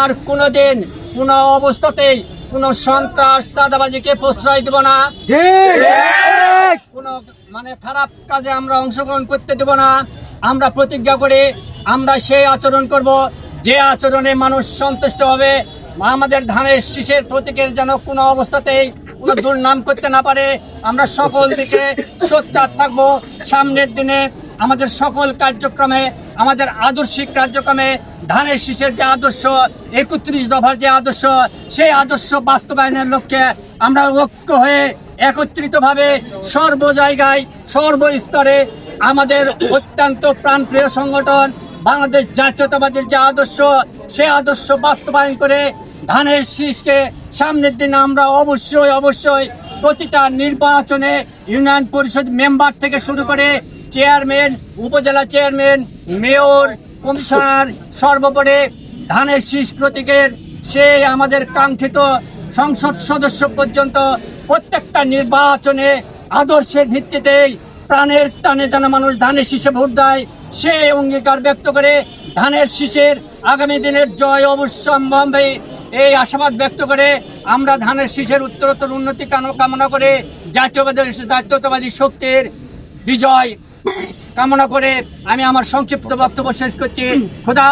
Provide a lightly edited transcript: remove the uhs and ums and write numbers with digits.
আর কোনোদিন কোন অবস্থাতেই কোন সন্ত্রাস চাঁদাবাজিকে প্রশ্রয় দেব না, কোন খারাপ কাজে আমরা অংশগ্রহণ করতে দেব না। আমরা প্রতিজ্ঞা করে আমরা সেই আচরণ করব যে আচরণে মানুষ সন্তুষ্ট হবে। আমাদের ধানের শীষের প্রতীকের যেন কোনো অবস্থাতেই কোনো দুর্নাম করতে না পারে। আমরা সকল দিকে সোচ্চার থাকবো। সামনের দিনে আমাদের সকল কার্যক্রমে, আমাদের আদর্শিক কার্যক্রমে ধানের শীষের যে আদর্শ, 31 দফার যে আদর্শ, সেই আদর্শ বাস্তবায়নের লক্ষ্যে আমরা ঐক্য হয়ে একত্রিতভাবে সর্ব জায়গায় সর্বস্তরে আমাদের অত্যন্ত প্রাণপ্রিয় সংগঠন বাংলাদেশ জাতীয়তাবাদের যে আদর্শ, সেই আদর্শ বাস্তবায়ন করে ধানের শীষকে সামনের দিনে আমরা অবশ্যই প্রতিটা নির্বাচনে ইউনিয়ন পরিষদ মেম্বার থেকে শুরু করে চেয়ারম্যান, উপজেলা চেয়ারম্যান, মেয়র, কমিশনার, সর্বোপরি ধানের শীষ প্রতীকের সেই আমাদের কাঙ্ক্ষিত সংসদ সদস্য পর্যন্ত প্রত্যেকটা নির্বাচনে আদর্শের ভিত্তিতেই প্রাণের টানে যেন মানুষ ধানের শীষে ভোট দেয়, সেই অঙ্গীকার ব্যক্ত করে ধানের শীষের আগামী দিনের জয় অবশ্যম্ভাবী এই ব্যক্ত করে আমরা ধানের শীষের উত্তরোত্তর উন্নতি কামনা করে জাতীয়তাবাদী শক্তির বিজয় কামনা করে আমি আমার সংক্ষিপ্ত বক্তব্য শেষ করছি। খোদা।